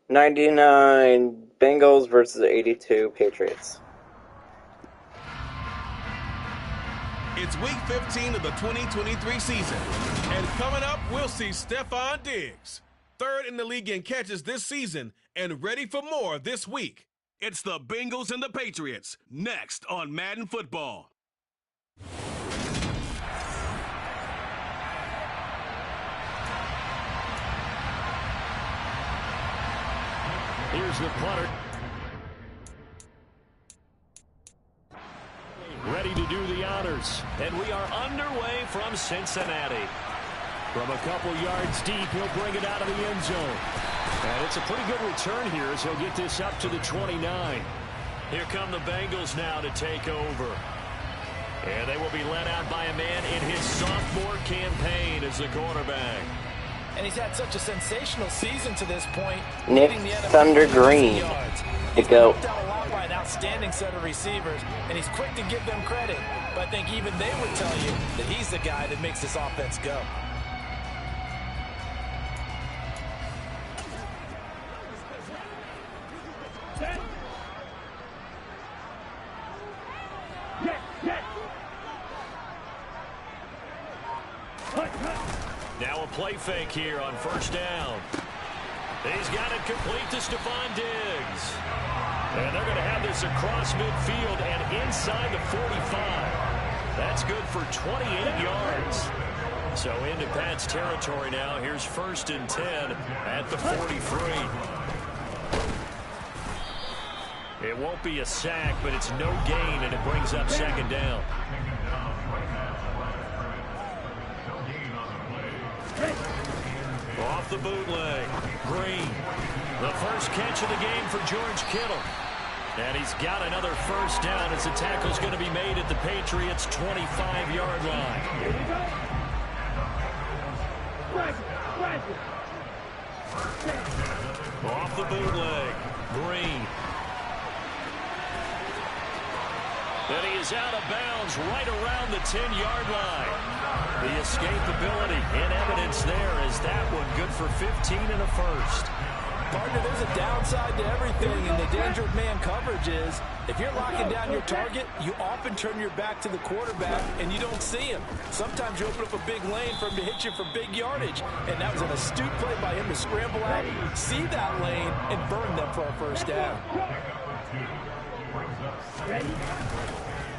99 Bengals versus 82 Patriots. It's week 15 of the 2023 season. And coming up, we'll see Stephon Diggs, third in the league in catches this season and ready for more this week. It's the Bengals and the Patriots, next on Madden Football. Here's the punter. Ready to do the honors. And we are underway from Cincinnati. From a couple yards deep, he'll bring it out of the end zone. And it's a pretty good return here as he'll get this up to the 29. Here come the Bengals now to take over. And they will be led out by a man in his sophomore campaign as the quarterback. And he's had such a sensational season to this point. Nick Thunder Green. To go. He's down a lot by an outstanding set of receivers, and he's quick to give them credit. But I think even they would tell you that he's the guy that makes this offense go. Now a play fake here on first down. He's got it complete to Stephon Diggs. And they're going to have this across midfield and inside the 45. That's good for 28 yards. So into Pat's territory now. Here's first and 10 at the 43. It won't be a sack, but it's no gain, and it brings up second down. Off the bootleg, Green. The first catch of the game for George Kittle. And he's got another first down as the tackle's going to be made at the Patriots' 25-yard line. Off the bootleg, Green. And he is out of bounds right around the 10-yard line. The escapability in evidence there as that one good for 15 and a first. Partner, there's a downside to everything, and the danger of man coverage is if you're locking down your target, you often turn your back to the quarterback and you don't see him. Sometimes you open up a big lane for him to hit you for big yardage, and that was an astute play by him to scramble out, see that lane, and burn them for a first down.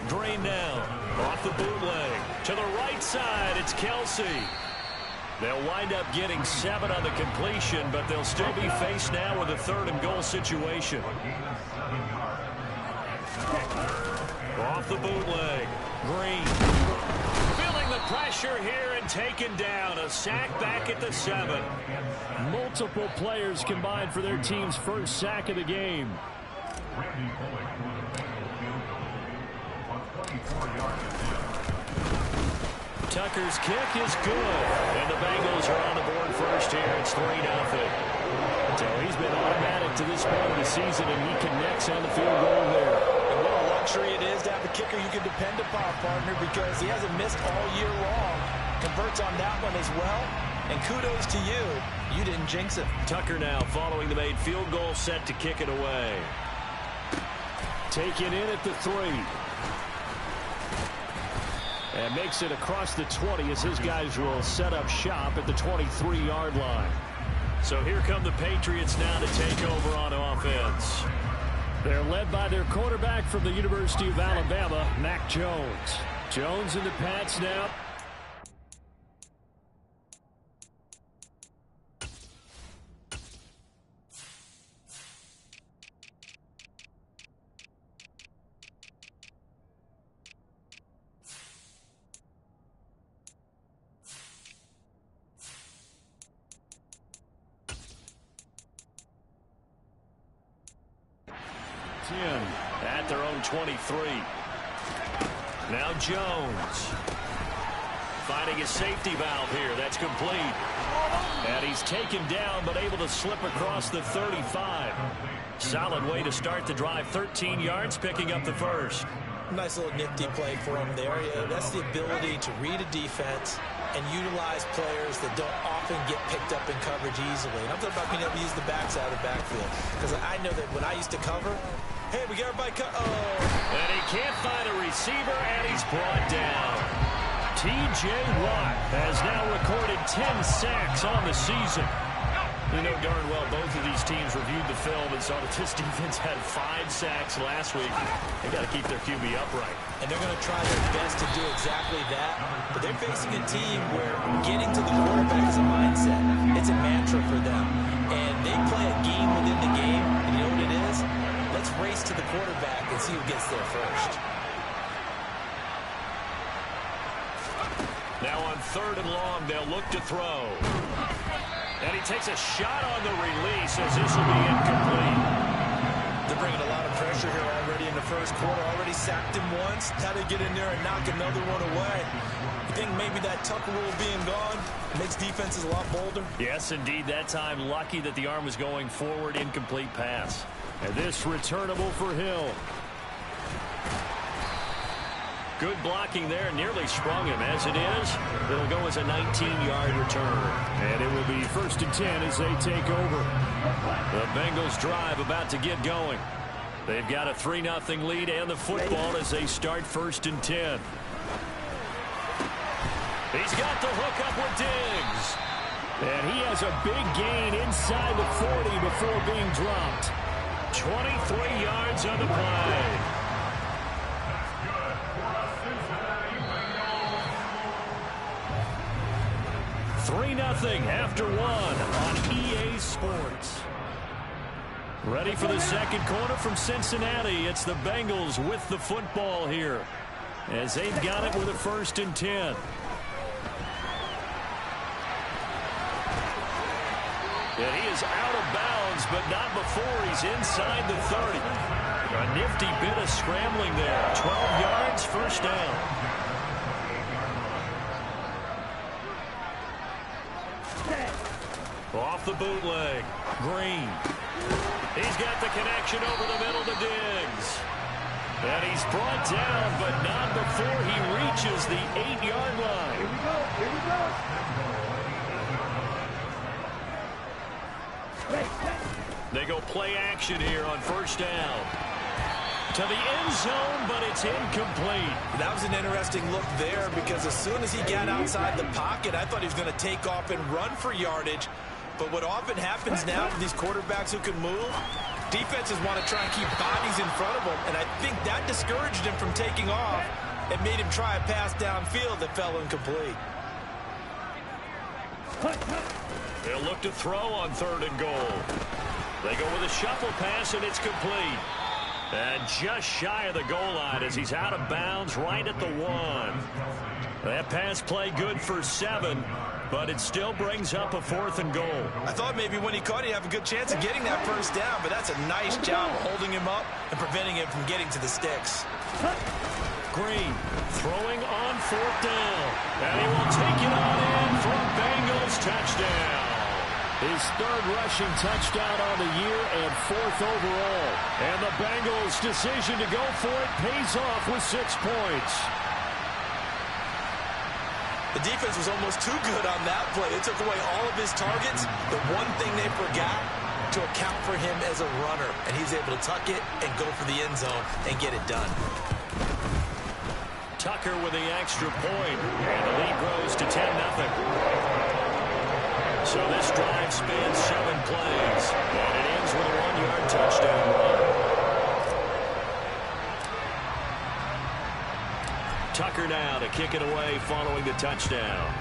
Green now, off the bootleg. To the right side, it's Kelsey. They'll wind up getting 7 on the completion, but they'll still be faced now with a 3rd and goal situation. Off the bootleg, Green. Feeling the pressure here and taken down. A sack back at the 7. Multiple players combined for their team's first sack of the game. Tucker's kick is good. And the Bengals are on the board first here. It's 3-0. So he's been automatic to this point of the season, and he connects on the field goal there. And what a luxury it is to have a kicker you can depend upon, partner, because he hasn't missed all year long. Converts on that one as well. And kudos to you. You didn't jinx it. Tucker now following the made field goal, set to kick it away. Taken in at the 3. And makes it across the 20 as his guys will set up shop at the 23-yard line. So here come the Patriots now to take over on offense. They're led by their quarterback from the University of Alabama, Mac Jones. Jones in the Pats now. At their own 23. Now Jones. Finding a safety valve here. That's complete. And he's taken down but able to slip across the 35. Solid way to start the drive. 13 yards, picking up the first. Nice little nifty play for him there. Yeah, that's the ability to read a defense, and utilize players that don't often get picked up in coverage easily. And I'm talking about being able to use the backside of the backfield. Because I know that when I used to cover, hey, we got everybody And he can't find a receiver, and he's brought down. T.J. Watt has now recorded 10 sacks on the season. You know darn well both of these teams reviewed the film and saw that this defense had 5 sacks last week. They got to keep their QB upright. And they're going to try their best to do exactly that. But they're facing a team where getting to the quarterback is a mindset. It's a mantra for them. And they play a game within the game. And you know what it is? Let's race to the quarterback and see who gets there first. Now on 3rd and long, they'll look to throw. And he takes a shot on the release as this will be incomplete. They're bringing a lot of pressure here already in the first quarter. Already sacked him once. How to get in there and knock another one away. You think maybe that Tucker rule being gone makes defenses a lot bolder? Yes, indeed. That time, lucky that the arm was going forward. Incomplete pass. And this returnable for Hill. Good blocking there, nearly sprung him. As it is, it'll go as a 19-yard return. And it will be 1st and 10 as they take over. The Bengals drive about to get going. They've got a 3-0 lead and the football as they start 1st and 10. He's got the hook up with Diggs. And he has a big gain inside the 40 before being dropped. 23 yards on the play. 3-0 after 1 on EA Sports. Ready for the second quarter from Cincinnati. It's the Bengals with the football here as they've got it with a 1st and 10. And he is out of bounds, but not before he's inside the 30. A nifty bit of scrambling there. 12 yards, 1st down. Off the bootleg, Green. He's got the connection over the middle to Diggs. And he's brought down, but not before he reaches the 8-yard line. Here we go. They go play action here on 1st down. To the end zone, but it's incomplete. That was an interesting look there because as soon as he got outside the pocket, I thought he was going to take off and run for yardage. But what often happens now with these quarterbacks who can move, defenses want to try and keep bodies in front of them, and I think that discouraged him from taking off and made him try a pass downfield that fell incomplete. They'll look to throw on 3rd and goal. They go with a shuffle pass, and it's complete. And just shy of the goal line as he's out of bounds right at the 1. That pass play good for 7. But it still brings up a 4th and goal. I thought maybe when he caught it, he'd have a good chance of getting that 1st down, but that's a nice job holding him up and preventing him from getting to the sticks. Green throwing on 4th down. And he will take it on in for a Bengals touchdown. His 3rd rushing touchdown on the year and 4th overall. And the Bengals' decision to go for it pays off with 6 points. The defense was almost too good on that play. They took away all of his targets. The one thing they forgot, to account for him as a runner. And he's able to tuck it and go for the end zone and get it done. Tucker with the extra point. And the lead grows to 10-0. So this drive spans 7 plays. And it ends with a 1-yard touchdown run. Tucker now to kick it away following the touchdown.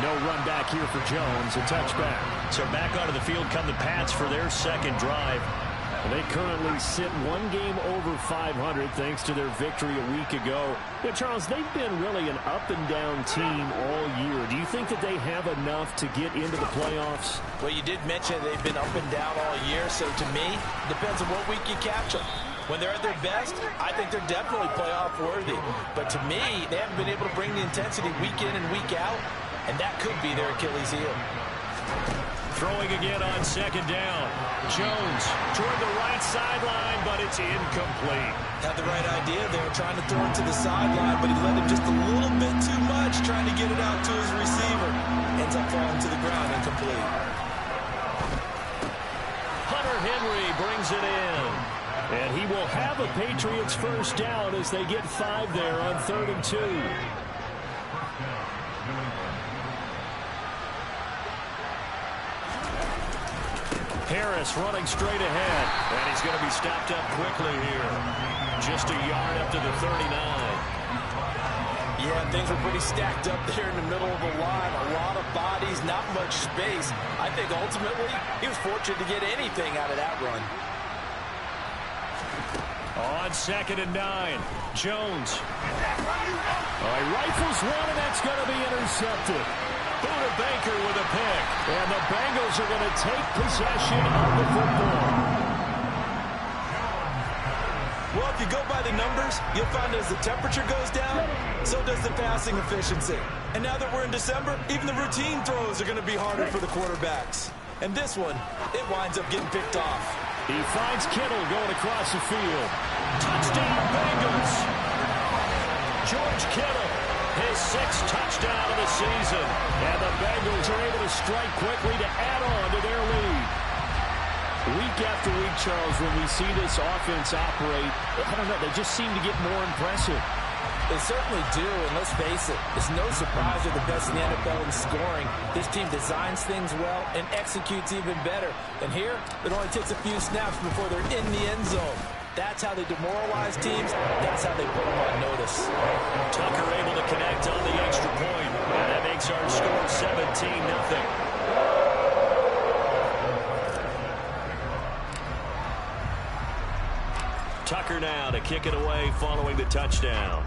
No run back here for Jones. A touchback. So back onto the field come the Pats for their 2nd drive. They currently sit 1 game over 500 thanks to their victory a week ago. Yeah, Charles, they've been really an up-and-down team all year. Do you think that they have enough to get into the playoffs? Well, you did mention they've been up and down all year, so to me, it depends on what week you catch them. When they're at their best, I think they're definitely playoff worthy. But to me, they haven't been able to bring the intensity week in and week out, and that could be their Achilles heel. Throwing again on second down. Jones toward the right sideline, but it's incomplete. Had the right idea there, trying to throw it to the sideline, but he let him just a little bit too much, trying to get it out to his receiver. Ends up falling to the ground, incomplete. Hunter Henry brings it in. And he will have a Patriots first down as they get 5 there on 3rd and 2. Harris running straight ahead. And he's going to be stopped up quickly here. Just a yard up to the 39. Yeah, things were pretty stacked up there in the middle of the line. A lot of bodies, not much space. I think ultimately he was fortunate to get anything out of that run. On 2nd and 9, Jones. He rifles one, and that's going to be intercepted. Buda Baker with a pick. And the Bengals are going to take possession of the football. Well, if you go by the numbers, you'll find as the temperature goes down, so does the passing efficiency. And now that we're in December, even the routine throws are going to be harder for the quarterbacks. And this one, it winds up getting picked off. He finds Kittle going across the field. Touchdown, Bengals. George Kittle, his 6th touchdown of the season. And the Bengals are able to strike quickly to add on to their lead. Week after week, Charles, when we see this offense operate, I don't know, they just seem to get more impressive. They certainly do, and let's face it, it's no surprise they're the best in the NFL in scoring. This team designs things well and executes even better. And here, it only takes a few snaps before they're in the end zone. That's how they demoralize teams. That's how they put them on notice. Tucker able to connect on the extra point. And that makes our score 17-0. Tucker now to kick it away following the touchdown.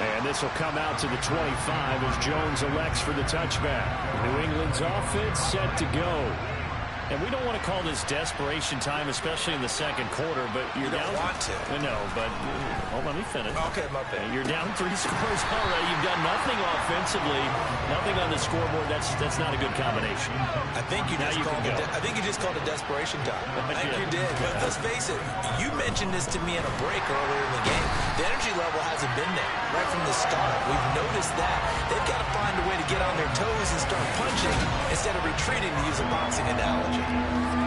And this will come out to the 25 as Jones elects for the touchback. New England's offense set to go. And we don't want to call this desperation time, especially in the second quarter, but you're down. You don't want to. No, but let me finish. Okay, my bad. You're down 3 scores already. You've done nothing offensively, nothing on the scoreboard. That's not a good combination. I think you just called it desperation time. I think you did. But let's face it, you mentioned this to me in a break earlier in the game. The energy level hasn't been there right from the start. We've noticed that. They've got to find a way to get on their toes and start punching instead of retreating, to use a boxing analogy.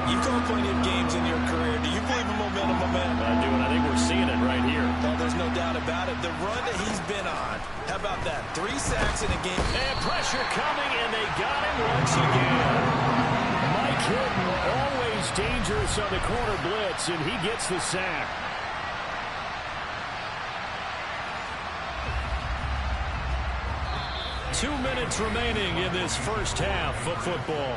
You've called plenty of games in your career. Do you believe in momentum? I do, and I think we're seeing it right here. Oh, there's no doubt about it. The run that he's been on. How about that? 3 sacks in a game. And pressure coming, and they got him once again. Mike Hilton, always dangerous on the corner blitz, and he gets the sack. Two minutes remaining in this first half of football.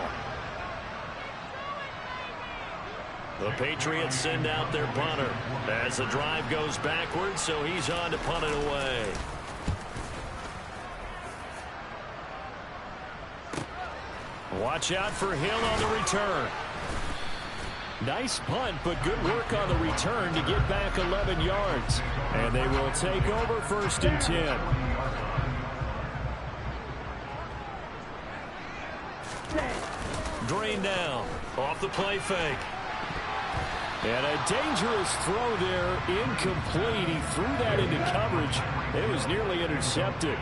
The Patriots send out their punter as the drive goes backwards, so he's on to punt it away. Watch out for Hill on the return. Nice punt, but good work on the return to get back 11 yards. And they will take over 1st and 10. Drain down, off the play fake. And a dangerous throw there, incomplete. He threw that into coverage. It was nearly intercepted.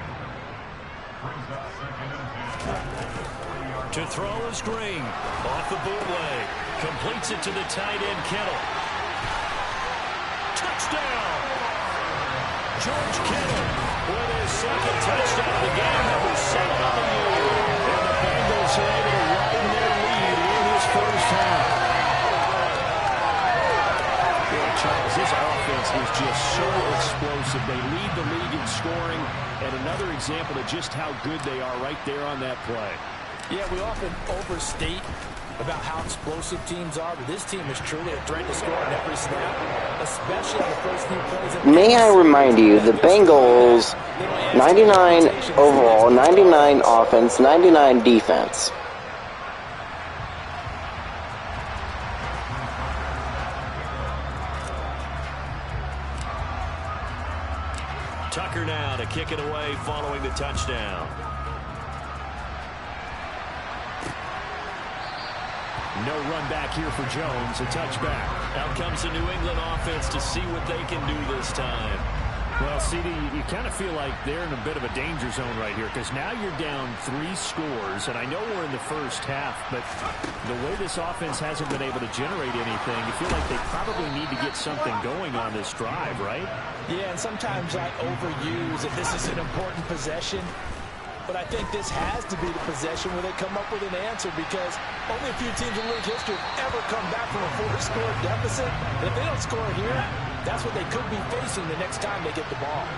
To throw is Green. Off the bootleg. Completes it to the tight end, Kittle. Touchdown! George Kittle with his 2nd touchdown of the game, number 7 on the year. And the Bengals are able to widen their lead in this first half. Charles, this offense is just so explosive. They lead the league in scoring, and another example of just how good they are right there on that play. Yeah, we often overstate about how explosive teams are, but this team is truly a threat to score on every snap, especially on the first few plays. May I remind you, the Bengals, 99 overall, 99 offense, 99 defense. Tucker now to kick it away following the touchdown. No run back here for Jones. A touchback. Out comes the New England offense to see what they can do this time. Well, CD, you kind of feel like they're in a bit of a danger zone right here because now you're down 3 scores, and I know we're in the first half, but the way this offense hasn't been able to generate anything, you feel like they probably need to get something going on this drive, right? Yeah, and sometimes I overuse if this is an important possession. But I think this has to be the possession where they come up with an answer because only a few teams in league history have ever come back from a 4-score deficit. And if they don't score here, that's what they could be facing the next time they get the ball.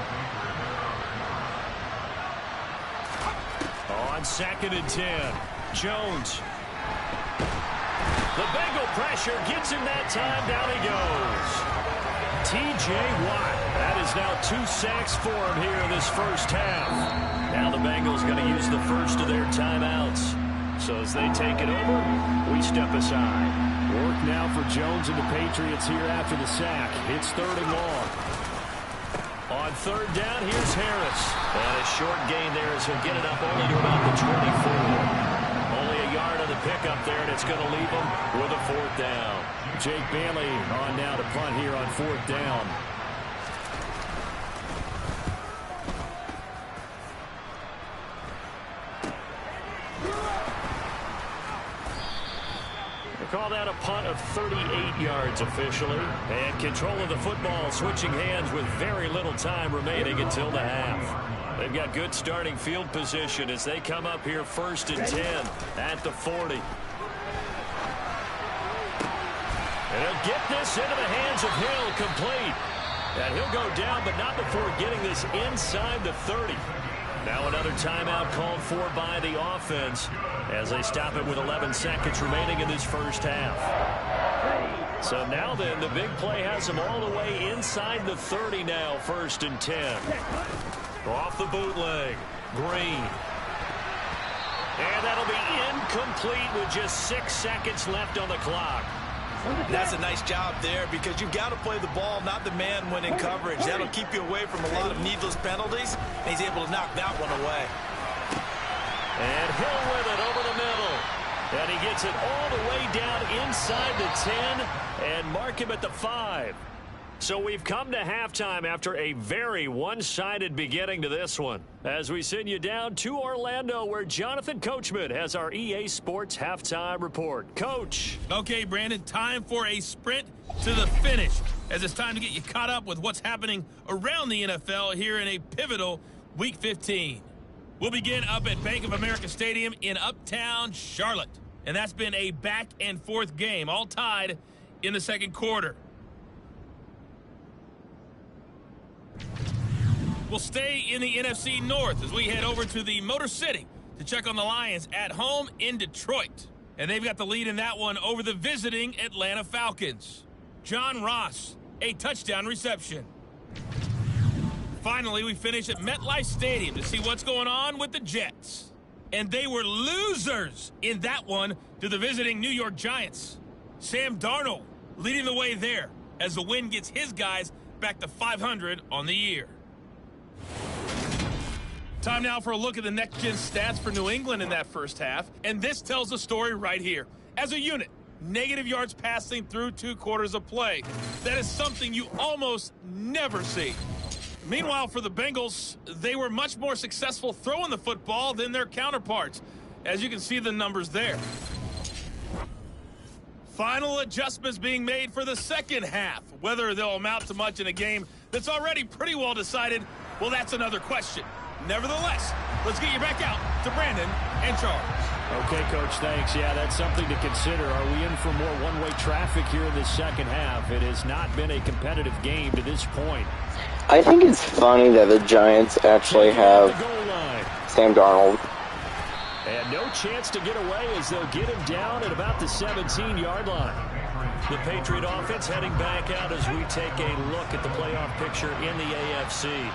On 2nd and 10, Jones. The Bengal pressure gets him that time. Down he goes. T.J. Watt. That is now 2 sacks for him here in this first half. Now the Bengals going to use the first of their timeouts. So as they take it over, we step aside. Work now for Jones and the Patriots here after the sack. It's 3rd and long. On 3rd down, here's Harris. And a short gain there as he'll get it up only to about the 24. Only a yard on the pickup there, and it's going to leave him with a 4th down. Jake Bailey on now to punt here on 4th down. Call that a punt of 38 yards officially. And control of the football switching hands with very little time remaining until the half. They've got good starting field position as they come up here 1st and 10 at the 40. And he'll get this into the hands of Hill complete. And he'll go down, but not before getting this inside the 30. Now another timeout called for by the offense as they stop it with 11 seconds remaining in this first half. So now then, the big play has them all the way inside the 30 now, 1st and 10. Off the bootleg, Green. And that'll be incomplete with just 6 seconds left on the clock. That's a nice job there because you've got to play the ball, not the man when in coverage. That'll keep you away from a lot of needless penalties, and he's able to knock that one away. And Hill with it over the middle. And he gets it all the way down inside the 10 and mark him at the 5. So we've come to halftime after a very one-sided beginning to this one. As we send you down to Orlando, where Jonathan Coachman has our EA Sports Halftime Report. Coach. Okay, Brandon, time for a sprint to the finish, as it's time to get you caught up with what's happening around the NFL here in a pivotal Week 15. We'll begin up at Bank of America Stadium in Uptown Charlotte. And that's been a back-and-forth game, all tied in the second quarter. We'll stay in the NFC North as we head over to the Motor City to check on the Lions at home in Detroit. And they've got the lead in that one over the visiting Atlanta Falcons. John Ross, a touchdown reception. Finally, we finish at MetLife Stadium to see what's going on with the Jets. And they were losers in that one to the visiting New York Giants. Sam Darnold leading the way there as the win gets his guys back to 500 on the year. Time now for a look at the next-gen stats for New England in that first half. And this tells the story right here. As a unit, negative yards passing through 2 quarters of play. That is something you almost never see. Meanwhile, for the Bengals, they were much more successful throwing the football than their counterparts, as you can see the numbers there. Final adjustments being made for the second half. Whether they'll amount to much in a game that's already pretty well decided, well, that's another question. Nevertheless, let's get you back out to Brandon and Charles. Okay, Coach, thanks. Yeah, that's something to consider. Are we in for more one-way traffic here in the second half? It has not been a competitive game to this point. I think it's funny that the Giants actually have Sam Darnold. And no chance to get away as they'll get him down at about the 17-yard line. The Patriot offense heading back out as we take a look at the playoff picture in the AFC.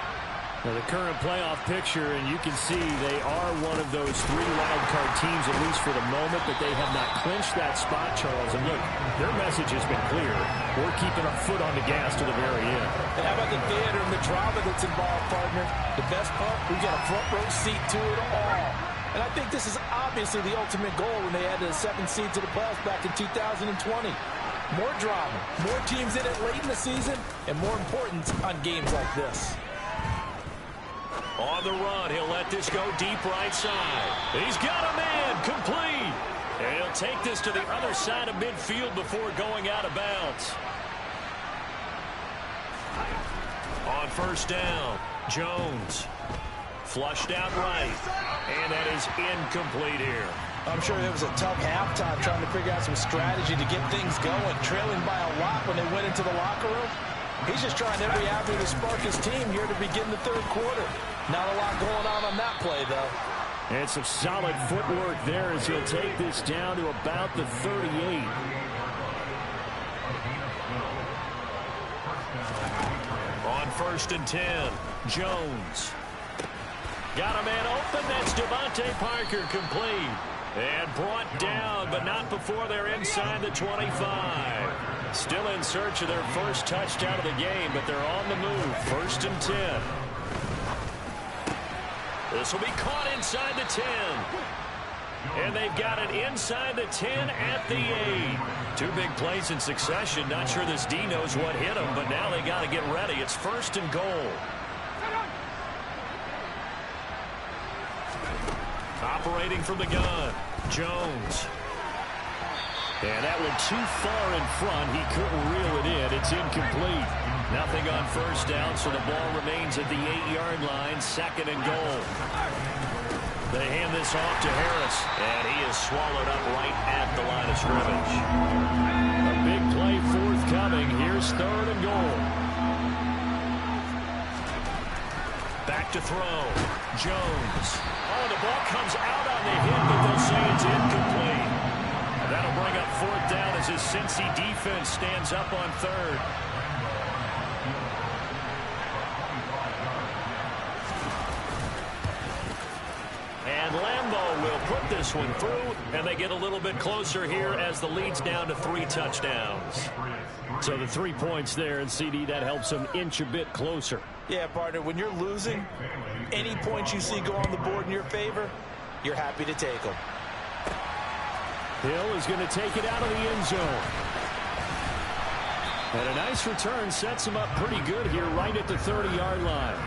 Now the current playoff picture, and you can see they are one of those 3 wild card teams, at least for the moment, but they have not clinched that spot, Charles. And look, their message has been clear. We're keeping our foot on the gas to the very end. And how about the theater and the drama that's involved, partner? The best part, we got a front row seat to it all. And I think this is obviously the ultimate goal when they added a 7th seed to the playoffs back in 2020. More drama, more teams in it late in the season, and more importance on games like this. On the run, he'll let this go deep right side. He's got a man complete. And he'll take this to the other side of midfield before going out of bounds. On first down, Jones. Flushed out right. And that is incomplete here. I'm sure it was a tough halftime trying to figure out some strategy to get things going, trailing by a lot when they went into the locker room. He's just trying every avenue to spark his team here to begin the 3rd quarter. Not a lot going on that play, though. And some solid footwork there as he'll take this down to about the 38. On first and 10, Jones. Got a man open. That's Devontae Parker complete. And brought down, but not before they're inside the 25. Still in search of their first touchdown of the game, but they're on the move. First and 10. This will be caught inside the 10. And they've got it inside the 10 at the 8. 2 big plays in succession. Not sure this D knows what hit them, but now they got to get ready. It's first and goal. Operating from the gun, Jones. And that one too far in front. He couldn't reel it in. It's incomplete. Nothing on first down, so the ball remains at the 8-yard line. Second and goal. They hand this off to Harris, and he is swallowed up right at the line of scrimmage. A big play forthcoming. Here's third and goal. Back to throw. Jones. Oh, the ball comes out on the hit, but they'll say it's incomplete. And that'll bring up fourth down as his Cinci defense stands up on third. And Lambeau will put this one through, and they get a little bit closer here as the lead's down to 3 touchdowns. So the 3 points there, and CD, that helps them inch a bit closer. Yeah, partner, when you're losing, any points you see go on the board in your favor, you're happy to take them. Hill is going to take it out of the end zone. And a nice return sets him up pretty good here right at the 30-yard line.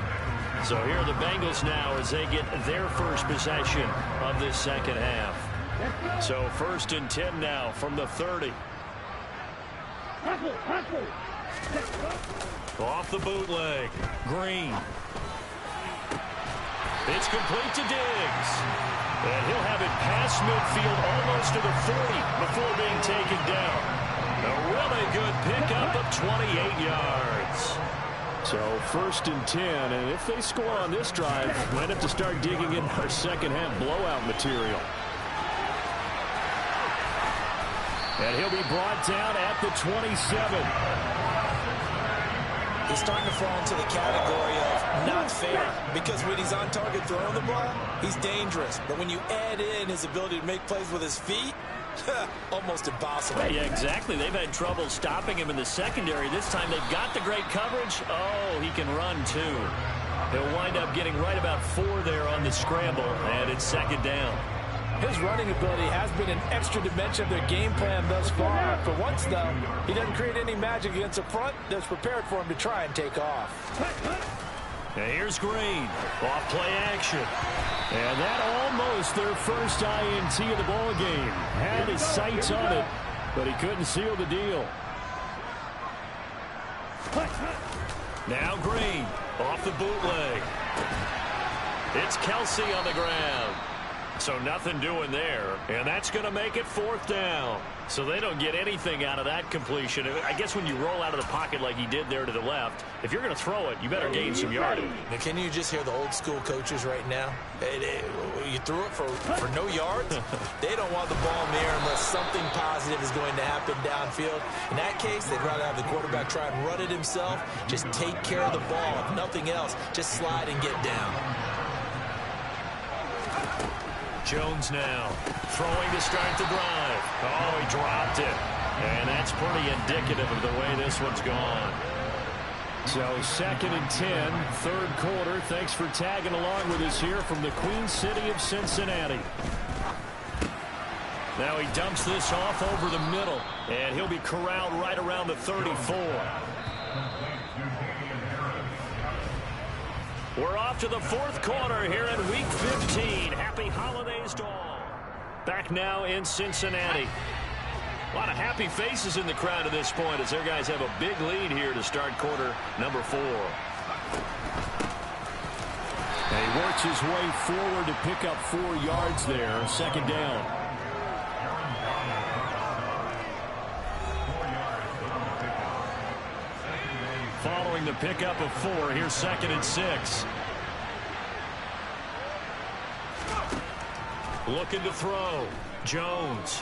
So here are the Bengals now as they get their first possession of this second half. So first and 10 now from the 30. Off the bootleg. Green. It's complete to Diggs. And he'll have it past midfield almost to the 40 before being taken down. A really good pickup of 28 yards. So first and 10, and if they score on this drive, might have to start digging in our second half blowout material. And he'll be brought down at the 27. He's starting to fall into the category of not fair, because when he's on target throwing the ball, he's dangerous. But when you add in his ability to make plays with his feet, almost impossible. Yeah, exactly. They've had trouble stopping him in the secondary. This time they've got the great coverage. Oh, he can run too. He'll wind up getting right about 4 there on the scramble, and it's second down. His running ability has been an extra dimension of their game plan thus far. For once, though, he doesn't create any magic against the front that's prepared for him to try and take off. Now here's Green. Off play action. And that almost their first INT of the ball game. Had his sights on it, but he couldn't seal the deal. Now Green. Off the bootleg. It's Kelsey on the ground. So nothing doing there, and that's going to make it 4th down. So they don't get anything out of that completion. I guess when you roll out of the pocket like he did there to the left, if you're going to throw it, you better gain some yardage. Now, can you just hear the old school coaches right now? You threw it for no yards? They don't want the ball in the air unless something positive is going to happen downfield. In that case, they'd rather have the quarterback try and run it himself. Just take care of the ball. If nothing else, just slide and get down. Jones now throwing to start the drive. Oh, he dropped it. And that's pretty indicative of the way this one's gone. So 2nd and 10, 3rd quarter. Thanks for tagging along with us here from the Queen City of Cincinnati. Now he dumps this off over the middle, and he'll be corralled right around the 34. We're off to the 4th quarter here in Week 15. Happy holidays to all. Back now in Cincinnati. A lot of happy faces in the crowd at this point as their guys have a big lead here to start quarter number 4. And he works his way forward to pick up 4 yards there. 2nd down. Following the pickup of 4, here's 2nd and 6. Looking to throw. Jones.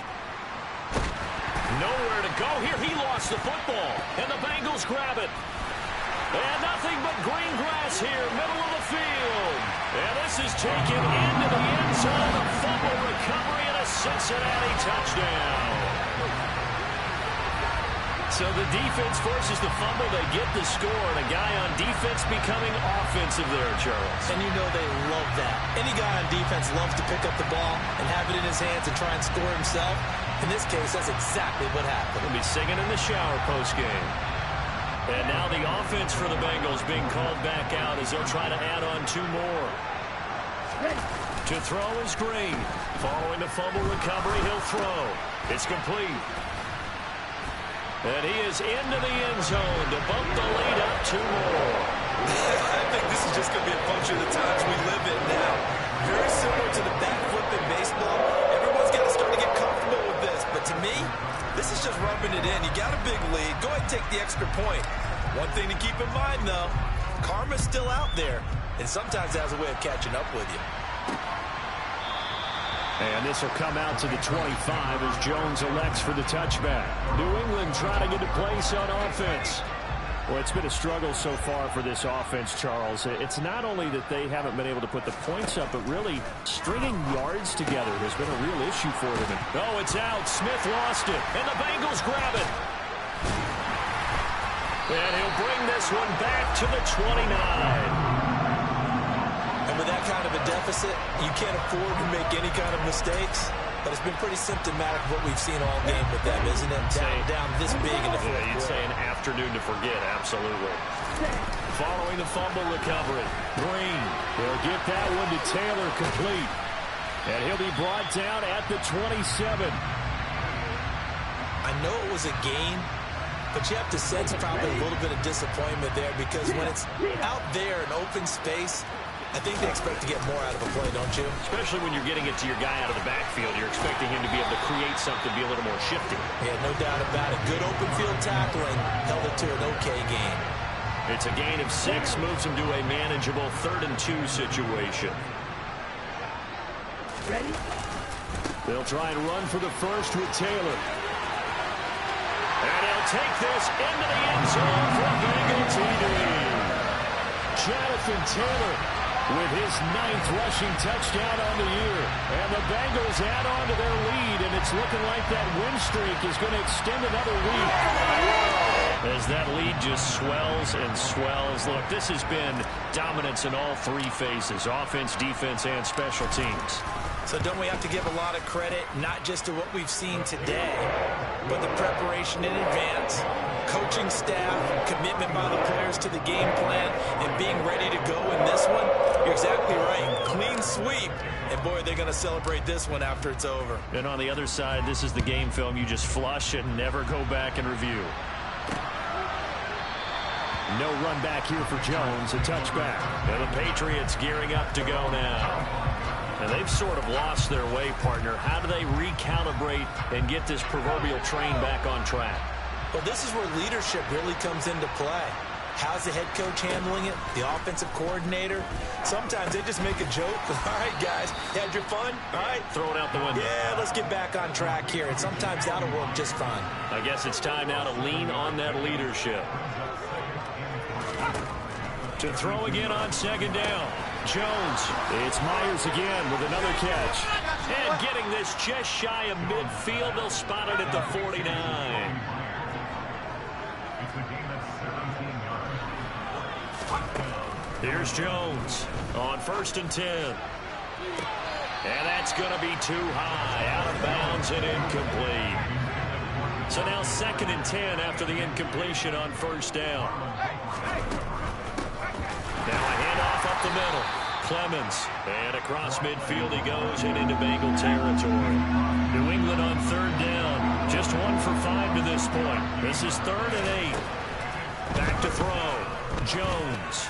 Nowhere to go here. He lost the football, and the Bengals grab it. And nothing but green grass here, middle of the field. And this is taken into the end zone. A fumble recovery and a Cincinnati touchdown. So the defense forces the fumble. They get the score, and a guy on defense becoming offensive there, Charles. And you know they love that. Any guy on defense loves to pick up the ball and have it in his hands and try and score himself. In this case, that's exactly what happened. He'll be singing in the shower post-game. And now the offense for the Bengals being called back out as they'll try to add on 2 more. To throw is Green. Following the fumble recovery, he'll throw. It's complete. And he is into the end zone to bump the lead up 2 more. I think this is just going to be a function of the times we live in now. Very similar to the back flip in baseball. Everyone's got to start to get comfortable with this. But to me, this is just rubbing it in. You got a big lead. Go ahead and take the extra point. One thing to keep in mind, though, karma's still out there. And sometimes it has a way of catching up with you. And this will come out to the 25 as Jones elects for the touchback. New England trying to get a place on offense. Well, it's been a struggle so far for this offense, Charles. It's not only that they haven't been able to put the points up, but really stringing yards together has been a real issue for them. Oh, it's out. Smith lost it, and the Bengals grab it. And he'll bring this one back to the 29. And with that kind of a deficit, you can't afford to make any kind of mistakes. But it's been pretty symptomatic of what we've seen all game with them, isn't it? Down this big in the fourth quarter. You'd say an afternoon to forget, absolutely. Following the fumble recovery, Green will get that one to Taylor complete. And he'll be brought down at the 27. I know it was a gain, but you have to sense probably a little bit of disappointment there because when it's out there in open space, I think they expect to get more out of a play, don't you? Especially when you're getting it to your guy out of the backfield. You're expecting him to be able to create something, be a little more shifty. Yeah, no doubt about it. Good open field tackling held it to an okay gain. It's a gain of 6, moves him to a manageable 3rd and 2 situation. Ready? They'll try and run for the first with Taylor. And he'll take this into the end zone for Bengal TD. Jonathan Taylor with his 9th rushing touchdown on the year. And the Bengals add on to their lead, and it's looking like that win streak is going to extend another week. As that lead just swells and swells. Look, this has been dominance in all 3 phases, offense, defense, and special teams. So don't we have to give a lot of credit, not just to what we've seen today, but the preparation in advance, coaching staff, commitment by the players to the game plan, and being ready to go in this one? You're exactly right. Clean sweep. And, boy, they're going to celebrate this one after it's over. And on the other side, this is the game film. You just flush it and never go back and review. No run back here for Jones. A touchback. And the Patriots gearing up to go now. And they've sort of lost their way, partner. How do they recalibrate and get this proverbial train back on track? Well, this is where leadership really comes into play. How's the head coach handling it? The offensive coordinator? Sometimes they just make a joke. All right, guys, you had your fun? All right. Throw it out the window. Yeah, let's get back on track here. And sometimes that'll work just fine. I guess it's time now to lean on that leadership. To throw again on second down. Jones. It's Myers again with another catch. And getting this just shy of midfield. They'll spot it at the 49. Here's Jones on 1st and 10. And that's going to be too high. Out of bounds and incomplete. So now 2nd and 10 after the incompletion on 1st down. Now a handoff up the middle. Clemens. And across midfield he goes and into Bengal territory. New England on 3rd down. Just 1 for 5 to this point. This is 3rd and 8. Back to throw. Jones.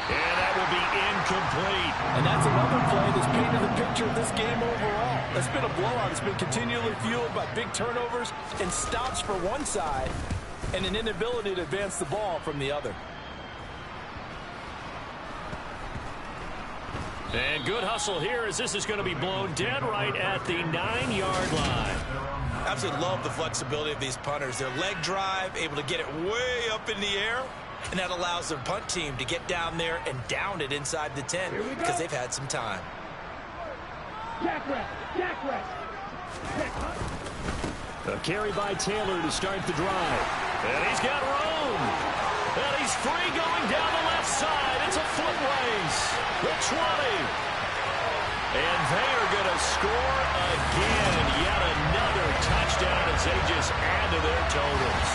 And that will be incomplete. And that's another play that's painted the picture of this game overall. It's been a blowout. It's been continually fueled by big turnovers and stops for one side and an inability to advance the ball from the other. And good hustle here as this is going to be blown dead right at the 9-yard line. Absolutely love the flexibility of these punters. Their leg drive, able to get it way up in the air. And that allows their punt team to get down there and down it inside the 10 because they've had some time. A carry by Taylor to start the drive. And he's got room. And he's free going down the left side. It's a foot race. The 20. And they are going to score again. Yet another touchdown as they just add to their totals.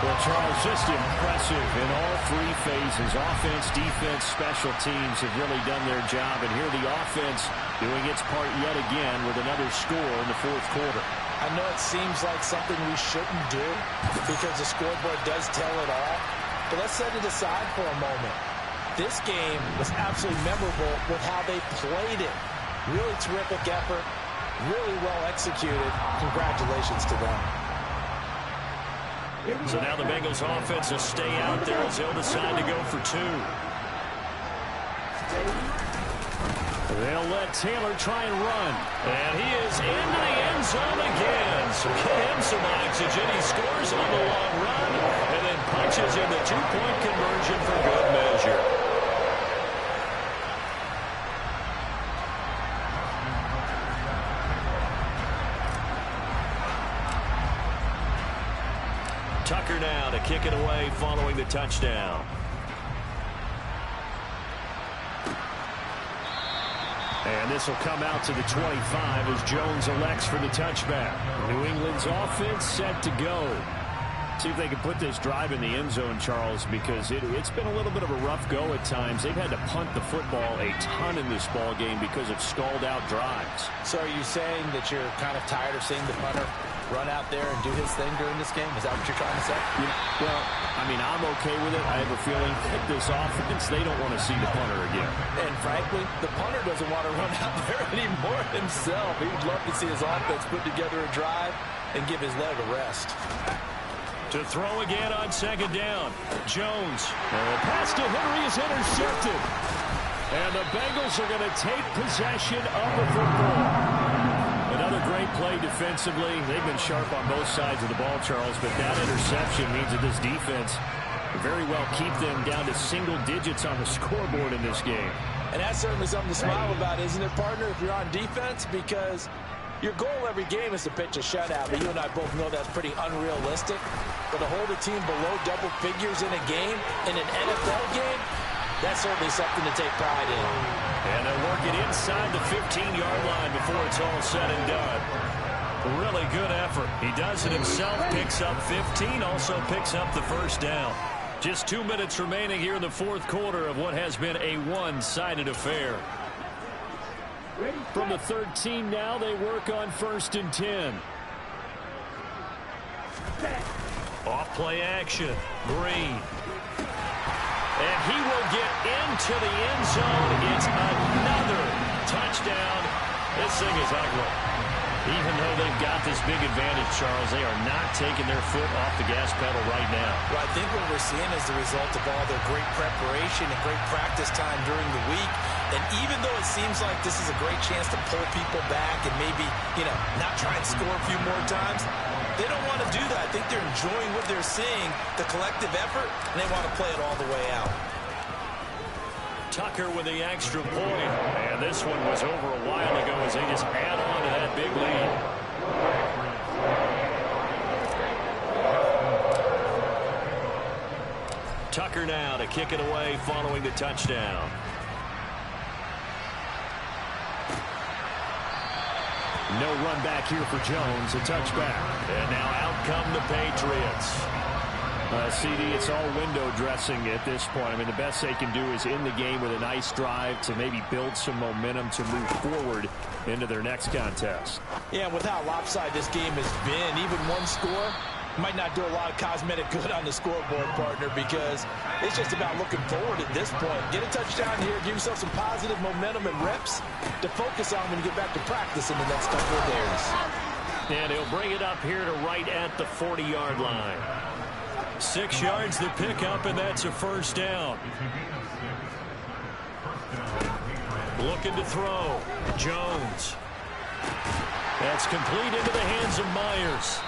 Well, Charles, just impressive in all 3 phases. Offense, defense, special teams have really done their job. And here the offense doing its part yet again with another score in the 4th quarter. I know it seems like something we shouldn't do because the scoreboard does tell it all. But let's set it aside for a moment. This game was absolutely memorable with how they played it. Really terrific effort. Really well executed. Congratulations to them. So now the Bengals offense will stay out there as they'll decide to go for 2. They'll let Taylor try and run. And he is into the end zone again. So get him some oxygen. He scores on the long run and then punches in the 2-point conversion for good measure. Tucker now to kick it away following the touchdown. And this will come out to the 25 as Jones elects for the touchback. New England's offense set to go. See if they can put this drive in the end zone, Charles, because it's been a little bit of a rough go at times. They've had to punt the football a ton in this ball game because of stalled-out drives. So are you saying that you're kind of tired of seeing the punter run out there and do his thing during this game? Is that what you're trying to say? Well, I mean, I'm okay with it. I have a feeling that this offense, they don't want to see the punter again. And frankly, the punter doesn't want to run out there anymore himself. He would love to see his offense put together a drive and give his leg a rest. To throw again on 2nd down. Jones. The pass to Henry is intercepted. And the Bengals are going to take possession of the football. Another great play defensively. They've been sharp on both sides of the ball, Charles, but that interception means that this defense very well keep them down to single digits on the scoreboard in this game. And that's certainly something to smile about, isn't it, partner, if you're on defense? Because your goal every game is to pitch a shutout, but you and I both know that's pretty unrealistic. But to hold a team below double figures in a game, in an NFL game, that's certainly something to take pride in. And they're working inside the 15-yard line before it's all said and done. Really good effort. He does it himself, picks up 15, also picks up the 1st down. Just 2 minutes remaining here in the 4th quarter of what has been a one-sided affair. From the 13 now, they work on 1st and 10. Off play action. Green. into the end zone. It's another touchdown. This thing is ugly. Even though they've got this big advantage, Charles, they are not taking their foot off the gas pedal right now. Well, I think what we're seeing is the result of all their great preparation and great practice time during the week. And even though it seems like this is a great chance to pull people back and maybe, not try and score a few more times, they don't want to do that. I think they're enjoying what they're seeing, the collective effort, and they want to play it all the way out. Tucker with the extra point. And this one was over a while ago as they just add on to that big lead. Tucker now to kick it away following the touchdown. No run back here for Jones, a touchback. And now out come the Patriots. CD, it's all window dressing at this point. I mean, the best they can do is in the game with a nice drive to maybe build some momentum to move forward into their next contest. Yeah, with how lopsided this game has been, even one score might not do a lot of cosmetic good on the scoreboard, partner, because it's just about looking forward at this point. Get a touchdown here, give yourself some positive momentum and reps to focus on when you get back to practice in the next couple of days. And he'll bring it up here to right at the 40-yard line. 6 yards the pickup, and that's a first down. Looking to throw. Jones. That's complete into the hands of Myers.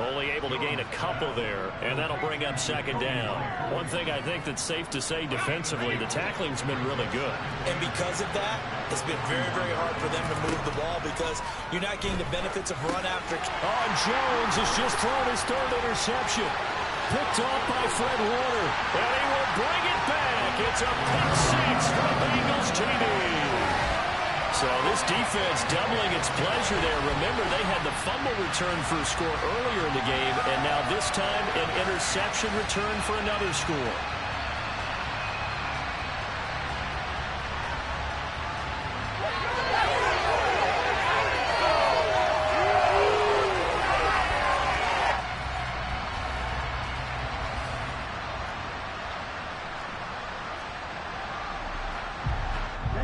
Only able to gain a couple there, and that'll bring up second down. One thing I think that's safe to say defensively, the tackling's been really good. And because of that, it's been very, very hard for them to move the ball because you're not getting the benefits of run after. Oh, Jones has just thrown his third interception. Picked off by Fred Warner, and he will bring it back. It's a pick six for the Bengals, JD. So this defense doubling its pleasure there. Remember, they had the fumble return for a score earlier in the game, and now this time an interception return for another score.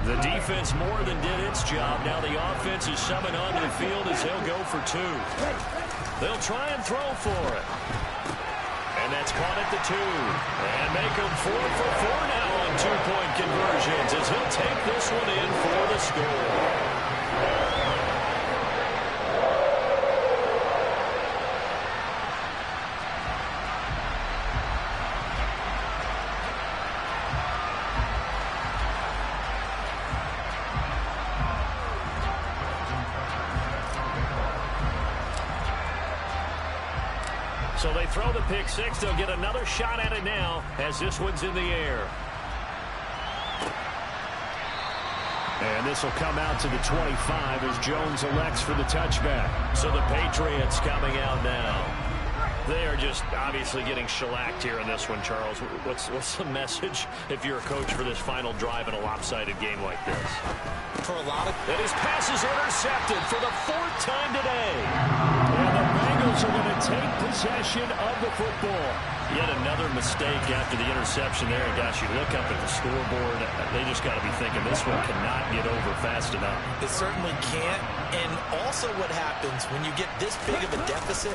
The defense more than did its job. Now the offense is summoned onto the field as he'll go for two. They'll try and throw for it. And that's caught at the 2. And make them 4 for 4 now on 2-point conversions as he'll take this one in for the score. So they throw the pick six. They'll get another shot at it now as this one's in the air. And this will come out to the 25 as Jones elects for the touchback. So the Patriots coming out now. They are just obviously getting shellacked here in this one, Charles. What's the message if you're a coach for this final drive in a lopsided game like this? For a lot of... And his pass is intercepted for the 4th time today. And the Bengals are going to take possession of the football. Yet another mistake after the interception there. And gosh, you look up at the scoreboard, they just got to be thinking this one cannot get over fast enough. It certainly can't. And also what happens when you get this big of a deficit,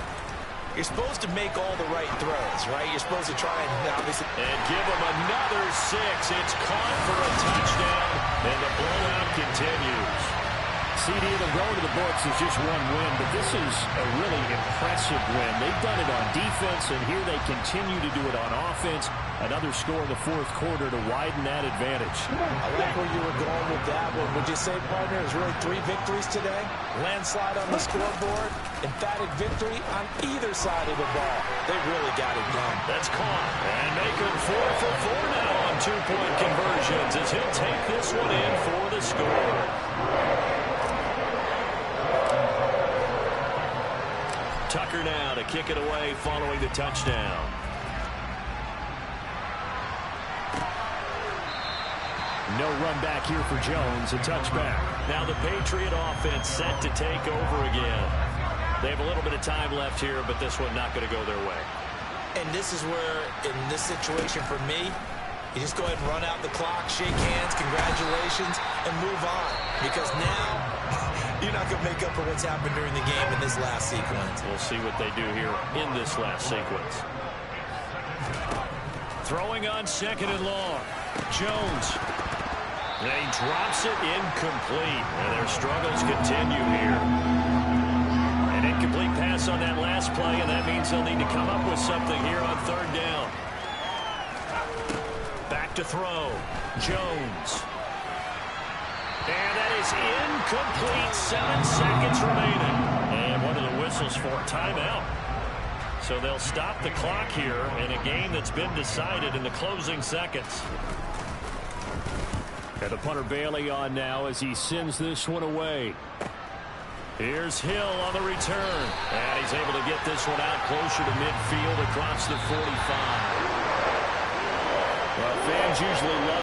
you're supposed to make all the right throws, right? You're supposed to try and obviously... And give him another 6. It's caught for a touchdown, and the blowout continues. CD, it'll go to the books as just one win, but this is a really impressive win. They've done it on defense, and here they continue to do it on offense. Another score in the 4th quarter to widen that advantage. I like where you were going with that one. Would you say, partner, it was really 3 victories today? Landslide on the scoreboard, emphatic victory on either side of the ball. They really got it done. That's caught. And make him 4 for 4 now on 2-point conversions as he'll take this one in for the score. Tucker now to kick it away following the touchdown. No run back here for Jones, a touchback. Now the Patriot offense set to take over again. They have a little bit of time left here, but this one not going to go their way. And this is where, in this situation for me, You just go ahead and run out the clock, shake hands, congratulations, and move on. Because now, you're not going to make up for what's happened during the game in this last sequence. We'll see what they do here in this last sequence. Throwing on second and long. Jones. And he drops it incomplete. And their struggles continue here. An incomplete pass on that last play, and that means they'll need to come up with something here on third down. Back to throw. Jones. And that is incomplete. 7 seconds remaining. And what are the whistles for? Timeout. So they'll stop the clock here in a game that's been decided in the closing seconds. And the punter Bailey on now as he sends this one away. Here's Hill on the return. And he's able to get this one out closer to midfield across the 45. Well, fans usually love